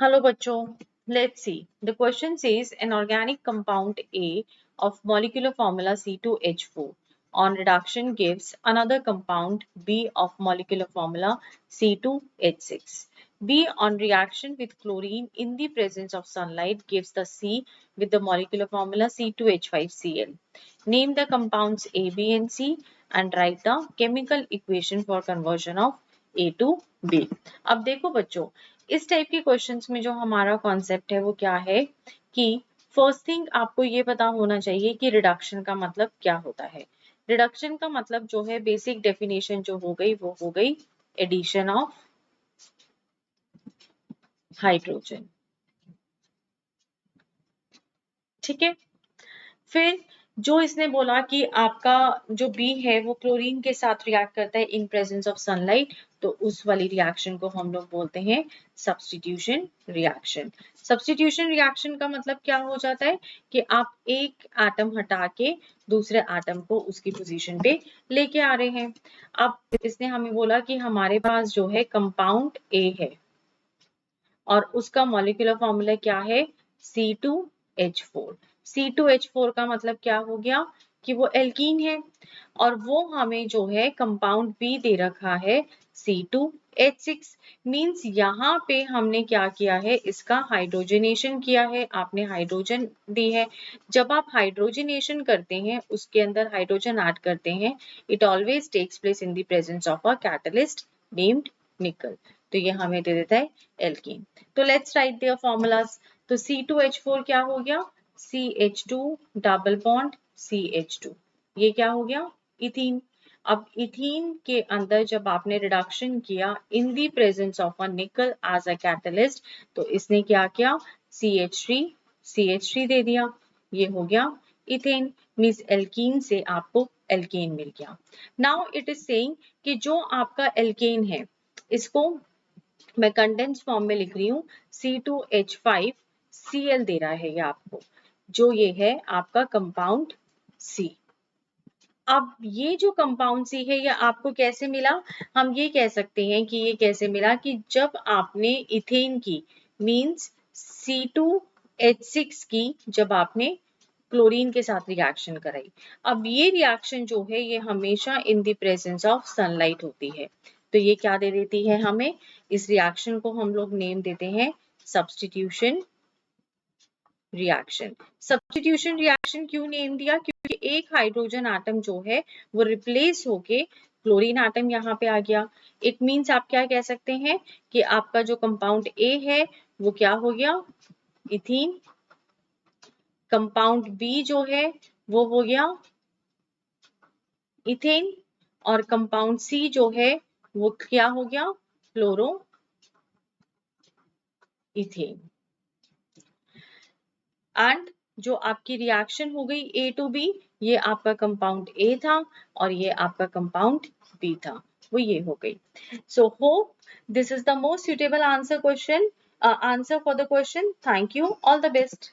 Hello बच्चों, let's see. The question says an organic compound A of molecular formula C2H4 on reduction gives another compound B of molecular formula C2H6. B on reaction with chlorine in the presence of sunlight gives the C with the molecular formula C2H5Cl. Name the compounds A, B and C and write the chemical equation for conversion of A to B. अब देखो बच्चों, इस type के questions में जो हमारा concept है वो क्या है कि फर्स्ट थिंग आपको ये पता होना चाहिए कि रिडक्शन का मतलब क्या होता है। रिडक्शन का मतलब जो है बेसिक डेफिनेशन जो हो गई वो हो गई एडिशन ऑफ हाइड्रोजन। ठीक है, फिर जो इसने बोला कि आपका जो बी है वो क्लोरीन के साथ रिएक्ट करता है इन प्रेजेंस ऑफ सनलाइट, तो उस वाली रिएक्शन को हम लोग बोलते हैं सब्स्टिट्यूशन रिएक्शन। सब्स्टिट्यूशन रिएक्शन का मतलब क्या हो जाता है कि आप एक एटम हटा के दूसरे एटम को उसकी पोजीशन पे लेके आ रहे हैं। अब इसने हमें बोला कि हमारे पास जो है कंपाउंड ए है और उसका मॉलिक्यूलर फॉर्मूला क्या है C2H4। C2H4 का मतलब क्या हो गया कि वो एल्कीन है और वो हमें जो है कंपाउंड बी दे रखा है C2H6। मींस यहाँ पे हमने क्या किया है, इसका हाइड्रोजनेशन किया है, आपने हाइड्रोजन दी है। जब आप हाइड्रोजनेशन करते हैं उसके अंदर हाइड्रोजन ऐड करते हैं, it always takes place in the presence of a catalyst named nickel, तो ये हमें दे देता है एल्कीन। तो लेट्स राइट देयर फॉर्मूलाज। तो C2H4 क्या हो गया, CH2 डबल बॉन्ड CH2, ये क्या हो गया इथीन। अब इथीन के अंदर जब आपने रिडक्शन किया इन दी प्रेजेंस ऑफ अ निकल एज अ कैटलिस्ट, तो इसने क्या किया CH3 दे दिया, ये हो गया इथेन। मींस एल्कीन से आपको एल्केन मिल गया। नाउ इट इज सेइंग कि जो आपका एल्केन है इसको मैं कंडेंस फॉर्म में लिख रही हूँ C2H5Cl दे रहा है ये आपको, जो ये है आपका कंपाउंड C। अब ये जो कंपाउंड सी है ये आपको कैसे मिला, हम ये कह सकते हैं कि ये कैसे मिला कि जब आपने इथेन की मींस C2H6 की जब आपने क्लोरीन के साथ रिएक्शन कराई। अब ये रिएक्शन जो है ये हमेशा इन द प्रेजेंस ऑफ सनलाइट होती है, तो ये क्या दे देती है हमें, इस रिएक्शन को हम लोग नेम देते हैं सब्स्टिट्यूशन रिएक्शन। सब्स्टिट्यूशन रिएक्शन क्यों नेम दिया, क्योंकि एक हाइड्रोजन एटम जो है वो रिप्लेस होके क्लोरीन एटम यहाँ पे आ गया। इट मींस आप क्या कह सकते हैं कि आपका जो कंपाउंड ए है वो क्या हो गया इथीन, कंपाउंड बी जो है वो हो गया इथेन और कंपाउंड सी जो है वो क्या हो गया फ्लोरो इथेन। एंड जो आपकी रिएक्शन हो गई ए टू बी, ये आपका कंपाउंड ए था और ये आपका कंपाउंड बी था, वो ये हो गई। So hope this is the most suitable answer for the question. Thank you, all the best.